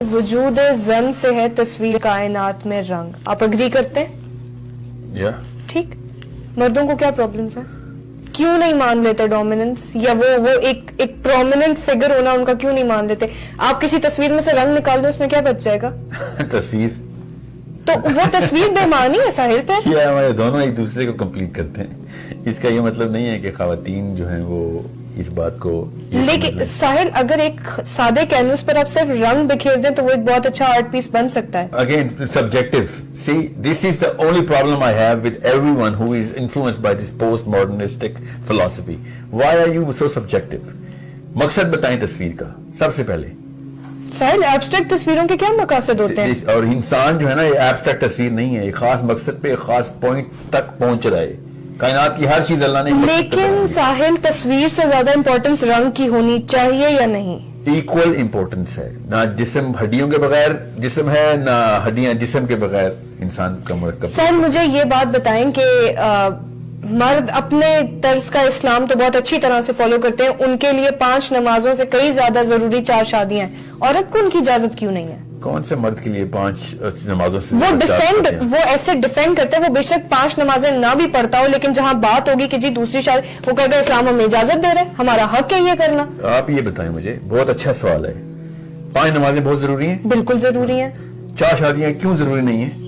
وجود زن سے ہے تصویر کائنات میں رنگ. آپ اگری کرتے ہیں؟ ٹھیک. مردوں کو کیا پرابلمس ہیں؟ کیوں نہیں مان لیتے ڈومیننس یا وہ ایک پرومیننٹ فگر ہونا ان کا کیوں نہیں مان لیتے؟ آپ کسی تصویر میں سے رنگ نکال دیں اس میں کیا بچ جائے گا؟ تصویر تو وہ تصویر بے معنی ہے ساحل پہ. ہمارے دونوں ایک دوسرے کو کمپلیٹ کرتے ہیں. اس کا یہ مطلب نہیں ہے کہ خواتین جو ہیں وہ اس بات کو. لیکن ساحل اگر ایک سادے کینوس پر آپ صرف رنگ بکھیر دیں تو وہ ایک بہت اچھا آرٹ پیس بن سکتا ہے. Again, subjective. See, this is the only problem I have with everyone who is influenced by this postmodernistic philosophy. Why are you so subjective? مقصد بتائیں تصویر کا سب سے پہلے. ساحل ایبسٹریکٹ تصویروں کے کیا مقاصد ہوتے ہیں؟ اور انسان جو ہے نا یہ ایبسٹریکٹ تصویر نہیں ہے. ایک خاص مقصد پہ ایک خاص پوائنٹ تک پہنچ رہا ہے. کائنات کی ہر چیز اللہ نے. لیکن ساحل تصویر سے زیادہ امپورٹنس رنگ کی ہونی چاہیے یا نہیں؟ ایکول امپورٹنس ہے. نہ جسم ہڈیوں کے بغیر جسم ہے نہ ہڈیاں جسم کے بغیر انسان کا مرکب. سر مجھے یہ بات بتائیں کہ مرد اپنے طرز کا اسلام تو بہت اچھی طرح سے فالو کرتے ہیں, ان کے لیے 5 نمازوں سے کئی زیادہ ضروری 4 شادیاں ہیں. عورت کو ان کی اجازت کیوں نہیں ہے؟ کون سے مرد کے لیے 5 نمازوں سے وہ ایسے ڈیفینڈ کرتے ہیں. وہ بے شک 5 نمازیں نہ بھی پڑھتا ہو لیکن جہاں بات ہوگی کہ جی دوسری شادی, وہ کہے گا اسلام ہمیں اجازت دے رہے ہیں, ہمارا حق ہے یہ کرنا. آپ یہ بتائیں مجھے, بہت اچھا سوال ہے. 5 نمازیں بہت ضروری ہیں؟ بالکل ضروری ہیں. 4 شادیاں کیوں ضروری نہیں ہیں؟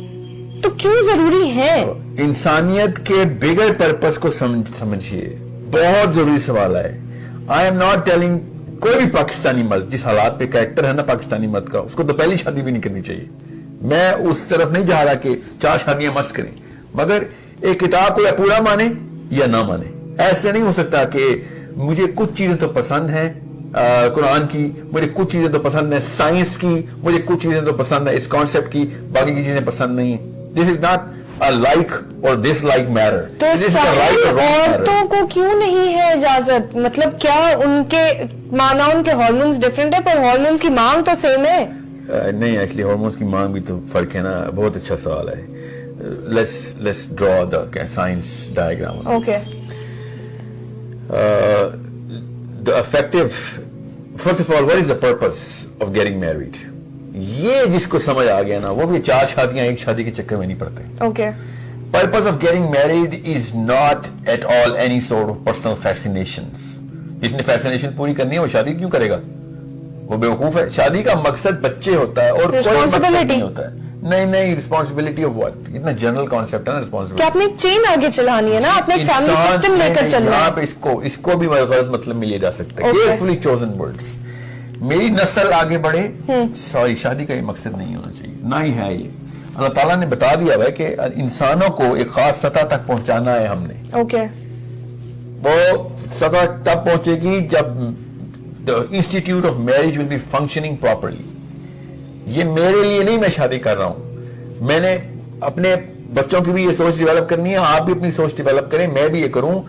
تو کیوں ضروری ہیں؟ انسانیت کے بگر پرپس کو سمجھیے. بہت ضروری سوال ہے. آئی ایم ناٹ ٹیلنگ کوئی بھی پاکستانی مرد جس حالات پہ کریکٹر ہے نا پاکستانی مرد کا, اس کو تو پہلی شادی بھی نہیں کرنی چاہیے. میں اس طرف نہیں جا رہا کہ 4 شادیاں مست کریں, مگر ایک کتاب کو یا پورا مانے یا نہ مانے. ایسے نہیں ہو سکتا کہ مجھے کچھ چیزیں تو پسند ہیں قرآن کی, مجھے کچھ چیزیں تو پسند ہیں سائنس کی, مجھے کچھ چیزیں تو پسند ہیں اس کانسیپٹ کی, باقی کی چیزیں پسند نہیں ہیں. دس از ناٹ لائک اور ڈس لائک میٹر. تو عورتوں کو کیوں نہیں ہے اجازت؟ مطلب کیا ان کے مانا ان کے ہارمونز ڈفرینٹ ہے پر ہارمونز کی مانگ تو سیم ہے؟ نہیں, ایکچولی ہارمونز کی مانگ بھی تو فرق ہے نا. بہت اچھا سوال ہے. Let's draw the science diagram. Okay. The effective, first of all, what is the purpose of getting married? یہ جس کو سمجھ آ گیا نا وہ بھی 4 شادیاں ایک شادی کے چکر میں نہیں پڑتے. Okay. Purpose of getting married is not at all any sort of personal fascinations. جس نے فیسنیشن پوری کرنی ہے وہ شادی کیوں کرے گا؟ وہ بیوقوف ہے. شادی کا مقصد بچے ہوتا ہے اور کوئی مقصد نہیں ہوتا ہے. نہیں, رسپانسبلٹی آف واٹ, اتنا جنرل کانسیپٹ ہے نا رسپانسبلٹی. کہ آپ نے ایک چین آگے چلانی ہے نا, آپ نے ایک فیملی سسٹم لے کر چلنا ہے. اس کو بھی غلط مطلب میں لیا جا سکتا ہے. Carefully chosen words. میری نسل آگے بڑھے, سوری شادی کا یہ مقصد نہیں ہونا چاہیے, نہ ہی ہے یہ. اللہ تعالیٰ نے بتا دیا ہے کہ انسانوں کو ایک خاص سطح تک پہنچانا ہے ہم نے. اوکے. وہ سطح تب پہنچے گی جب the institute of marriage will be functioning properly. یہ میرے لیے نہیں میں شادی کر رہا ہوں, میں نے اپنے بچوں کی بھی یہ سوچ ڈیولپ کرنی ہے. آپ بھی اپنی سوچ ڈیولپ کریں, میں بھی یہ کروں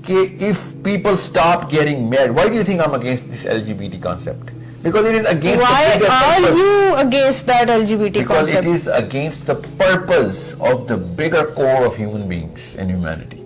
کہ if people stop getting married, why do you think I'm against this LGBT concept? Because it is against Why the bigger are purpose. you against that LGBT Because concept? it is against the purpose of the bigger core of human beings and humanity.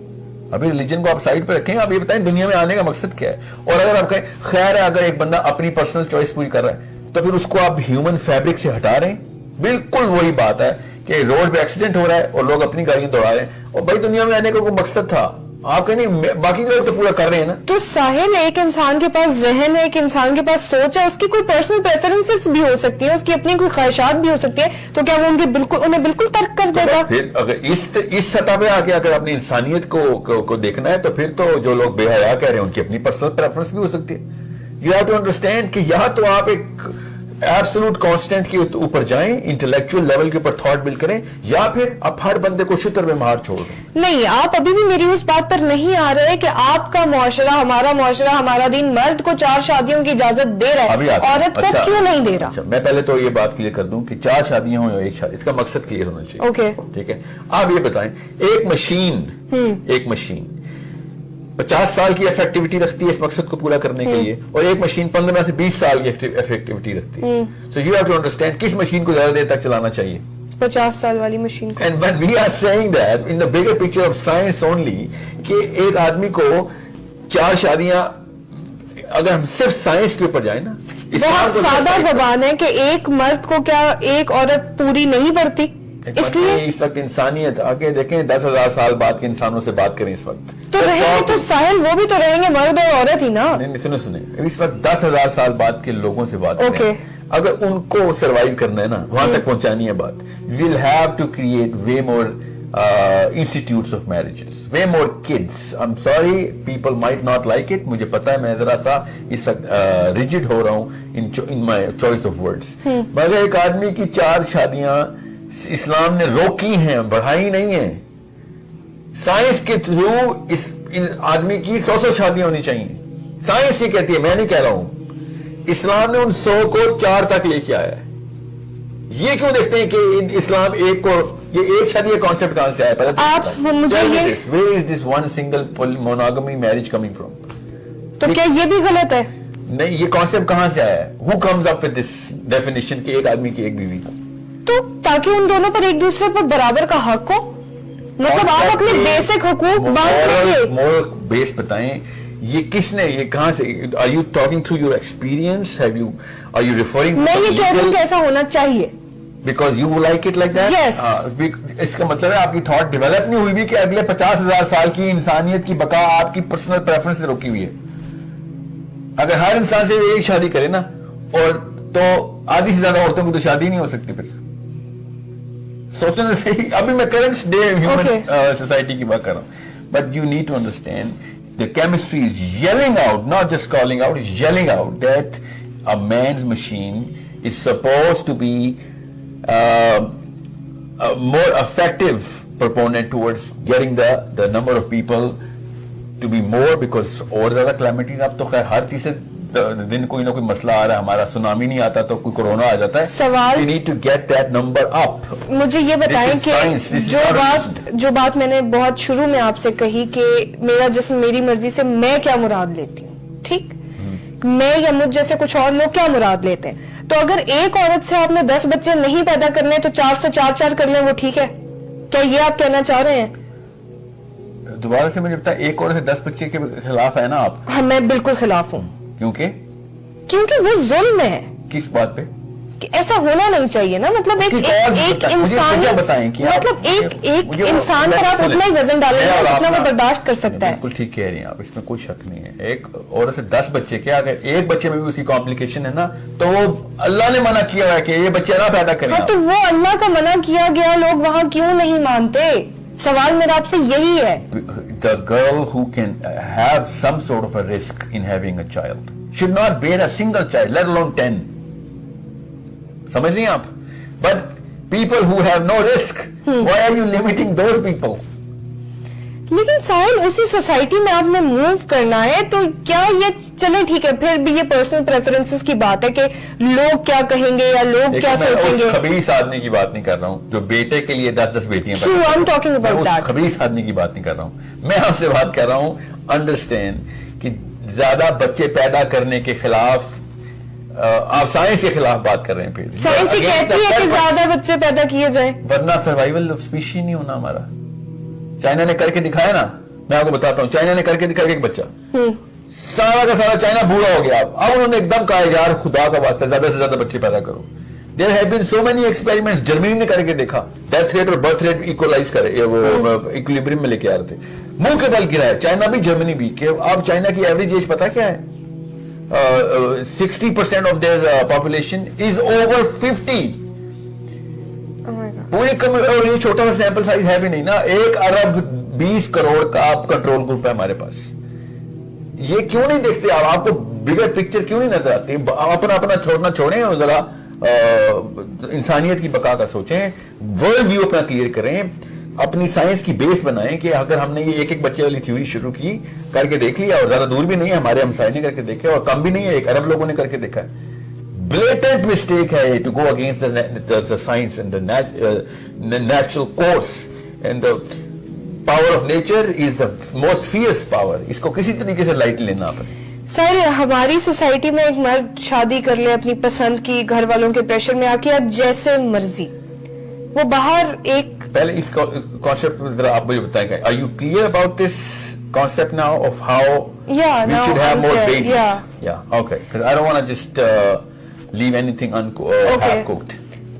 ابھی religion کو آپ side پہ رکھیں, آپ یہ بتائیں دنیا میں آنے کا مقصد کیا ہے. اور اگر آپ کہیں خیر ہے اگر ایک بندہ اپنی پرسنل چوائس پوری کر رہا ہے تو پھر اس کو آپ ہیومن فیبرک سے ہٹا رہے ہیں. بالکل وہی بات ہے کہ روڈ پہ ایکسیڈنٹ ہو رہا ہے اور لوگ اپنی گاڑیاں دوڑا رہے ہیں, اور بھائی دنیا میں آنے کا کوئی مقصد تھا. آپ کہیں باقی لوگ تو پورا کر رہے ہیں نا. تو ساحل ایک انسان کے پاس ذہن ہے, ایک انسان کے پاس سوچ ہے, اس کی کوئی پرسنل پریفرنسز بھی ہو سکتی ہے, اس کی اپنی کوئی خواہشات بھی ہو سکتی ہے, تو کیا وہ انہیں بالکل ترک کر دے گا؟ پھر اگر اس سطح پہ آ کے اگر اپنی انسانیت کو دیکھنا ہے تو پھر تو جو لوگ بے حیا کہہ رہے ہیں ان کی اپنی پرسنل پریفرنس بھی ہو سکتی ہے. یو ہیو ٹو انڈرسٹینڈ کہ یا تو آپ ایک ایبسولوٹ کانسٹنٹ کے اوپر جائیں, انٹلیکچوئل لیول کے اوپر تھاٹ بلڈ کریں, یا پھر آپ ہر بندے کو شتر میں مار چھوڑ دیں. نہیں, آپ ابھی بھی میری اس بات پر نہیں آ رہے کہ آپ کا معاشرہ, ہمارا دین مرد کو 4 شادیوں کی اجازت دے رہا ہے, عورت کو کیوں نہیں دے رہا؟ میں پہلے تو یہ بات کلیئر کر دوں کہ 4 شادیاں ہوں یا ایک شادی, اس کا مقصد کلیئر ہونا چاہیے. اوکے. ٹھیک ہے. آپ یہ بتائیں ایک مشین 50 سال کی افیکٹیوٹی رکھتی ہے اس مقصد کو پورا کرنے کے لیے, اور ایک مشین 15 سے 20 سال کی افیکٹیوٹی رکھتی ہے. So you have to understand کس مشین کو زیادہ دیر تک چلانا چاہیے. 50 سال والی مشین کو. And when we are saying that in the bigger picture of science only کہ ایک آدمی کو 4 شادیاں, اگر ہم صرف سائنس کے اوپر جائیں نا, بہت سادہ زبان ہے کہ ایک مرد کو کیا ایک عورت پوری نہیں پڑتی؟ اس لیے اس وقت انسانیت آگے دیکھیں 10,000 سال بعد کے انسانوں سے بات کریں اس وقت تو رہیں گے تو ساحل وہ بھی تو رہیں گے مرد اور عورت ہی نا. نہیں سنیں اس وقت 10,000 سال بعد کے لوگوں سے بات کریں. اگر ان کو سروائیو کرنا ہے نا وہاں تک پہنچانی ہے بات, we'll have to create way more institutes of marriages, way more kids. I'm sorry, people might not like it. مجھے پتا ہے میں ذرا سا اس وقت rigid ہو رہا ہوں in my choice of words. مگر ایک آدمی کی 4 شادیاں اسلام نے روکی ہیں, بڑھائی نہیں ہیں. سائنس کے تھرو اس آدمی کی 100 شادیاں ہونی چاہیے. سائنس یہ کہتی ہے, میں نہیں کہہ رہا ہوں. اسلام نے ان 100 کو 4 تک لے کے آیا ہے. یہ کیوں دیکھتے ہیں کہ اسلام ایک کو یہ ایک شادی کا کانسیپٹ کہاں سے آیا؟ پہلے آپ مجھے where is this one single monogamy marriage coming from? تو کیا یہ بھی غلط ہے؟ نہیں, یہ کانسیپٹ کہاں سے آیا ہے؟ who comes up with this definition کہ ایک آدمی کی ایک بیوی؟ تو تاکہ ان دونوں پر ایک دوسرے پر برابر کا حق ہو. مطلب آپ اپنے بیسک حقوق مورل بیس بتائیں. یہ کس نے, یہ کہاں سے, are you talking through your experience? Are you referring to میں یہ کہہ رہی ہوں کہ ایسا ہونا چاہیے because you like it like that? Yes. اس کا مطلب ہے آپ کی تھاٹ ڈیولپ نہیں ہوئی بھی کہ اگلے 50,000 سال کی انسانیت کی بقا آپ کی پرسنل پریفرنس سے روکی ہوئی ہے. اگر ہر انسان سے ایک شادی کرے نا, اور تو آدھی سے زیادہ عورتوں کی تو شادی نہیں ہو سکتی. پھر سوچنا صحیح. ابھی میں کرنٹ ڈے ہیومن سوسائٹی کی بات کر رہا ہوں. But you need to understand the chemistry is yelling out, not just calling out, is yelling out that a man's machine is supposed to be a more effective proponent towards getting the number of people to be more, because اور زیادہ calamities. اب تو خیر ہر تیسرے دن کوئی نہ کوئی مسئلہ آ رہا ہے. ہمارا سونامی نہیں آتا تو کوئی کورونا آ جاتا ہے. سوال, we need to get that number up. مجھے یہ بتائیں کہ جو بات میں نے بہت شروع میں آپ سے کہی کہ میرا جسم میری مرضی سے, میں کیا مراد لیتی ہوں, ٹھیک, میں یا مجھ جیسے کچھ اور لوگ کیا مراد لیتے ہیں. تو اگر ایک عورت سے آپ نے 10 بچے نہیں پیدا کرنے تو 4 سے 4 کر لیں, وہ ٹھیک ہے؟ کیا یہ آپ کہنا چاہ رہے ہیں؟ دوبارہ سے مجھے بتا, ایک عورت سے 10 بچے کے خلاف ہے نا آپ؟ ہاں, میں بالکل خلاف ہوں. کیونکہ وہ ظلم ہے. کس بات پہ؟ کہ ایسا ہونا نہیں چاہیے نا. مطلب ایک انسان, مطلب ایک انسان پر آپ اتنا ہی وزن ڈالیں گے جتنا وہ برداشت کر سکتا ہے. بالکل ٹھیک کہہ رہی ہیں آپ, اس میں کوئی شک نہیں ہے. ایک عورت سے 10 بچے, کیا اگر ایک بچے میں بھی اس کی کمپلیکیشن ہے نا, تو وہ اللہ نے منع کیا ہے کہ یہ بچے نہ پیدا کریں. ہاں, تو وہ اللہ کا منع کیا گیا لوگ وہاں کیوں نہیں مانتے؟ سوال میرا آپ سے یہی ہے. The girl who can have some sort of a risk in having a child should not bear a single child, let alone 10. سمجھ رہی ہیں آپ؟ But people who have no risk, why are you limiting those people? لیکن ساحل, اسی society میں آپ نے move کرنا ہے, تو کیا یہ چلیں ٹھیک ہے, پھر بھی یہ پرسنل پریفرنسز کی بات ہے کہ لوگ کیا کہیں گے یا لوگ کیا سوچیں گے. میں اس خبیث آدمی کی بات نہیں کر رہا ہوں جو بیٹے کے لیے 10 بیٹیاں. I'm talking about that. خبیث آدمی کی بات نہیں کر رہا ہوں. میں آپ سے بات کر رہا ہوں, انڈرسٹینڈ کہ زیادہ بچے پیدا کرنے کے خلاف آپ سائنس کے خلاف بات کر رہے ہیں. پھر سائنس ہی کہتی ہے کہ زیادہ بچے پیدا کیے جائیں, ورنہ سروائیول آف اسپیشیز نہیں ہونا ہمارا. چائنا نے کر کے دکھایا نا, میں آپ کو بتاتا ہوں, چائنا نے کر کے دکھایا ایک بچہ, سارا کا سارا چائنا بوڑھا ہو گیا. اب انہوں نے ایک دم کہا یار خدا کا واسطہ زیادہ سے زیادہ بچے پیدا کرو. There have been so many experiments. Germany نے کر کے دیکھا, ڈیتھ ریٹ اور برتھ ریٹ ایکولائز کرے, وہ ایکولیبریم میں لے کے آ رہے تھے. منہ کے بل گرا ہے چائنا بھی جرمنی بھی. کہ اب چائنا کی ایوریج ایج پتا کیا ہے؟ 60% of their population is over 50. پوری اور یہ چھوٹا سا سیمپل سائز ہے بھی نہیں نا. 1 ارب 20 کروڑ کا آپ کنٹرول گروپ ہے ہمارے پاس. یہ کیوں نہیں دیکھتے آپ کو بگر پکچر کیوں نہیں نظر آتی؟ اپنا چھوڑنا چھوڑیں اور ذرا انسانیت کی بقا کا سوچیں, ورلڈ ویو اپنا کلیئر کریں, اپنی سائنس کی بیس بنائیں کہ اگر ہم نے یہ ایک بچے والی تھیوری شروع کی, کر کے دیکھ لیا, اور زیادہ دور بھی نہیں ہے, ہمارے ہمسائے نے کر کے دیکھا, اور کم بھی نہیں ہے, 1 ارب لوگوں نے کر کے دیکھا ہے. blatant mistake ہے to go against the science and the natural course, and the power of nature is the most fierce power. اس کو کسی طریقے سے لائٹ لینا آپ. سر, ہماری سوسائٹی میں ایک مرد شادی کر لے اپنی پسند کی, گھر والوں کے پریشر میں آ کے اب جیسے مرضی, وہ باہر ایک پہلے اس کانسیپٹ ذرا آپ مجھے بتائیں گے. Are you clear about this concept now of how Yeah, we now should have I'm more clear. babies. Yeah. Yeah, okay. Because I don't want to just leave anything Okay. half cooked.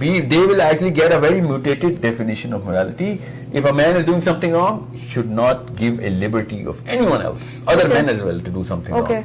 They will actually get a very mutated definition of morality. If a man is doing something wrong, should not give a liberty of anyone else, other men as well, to do something wrong.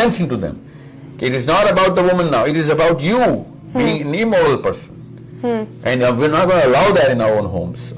sense into them. It is not about the woman now. It is about you being an immoral person. And we're not going to allow that in our own homes.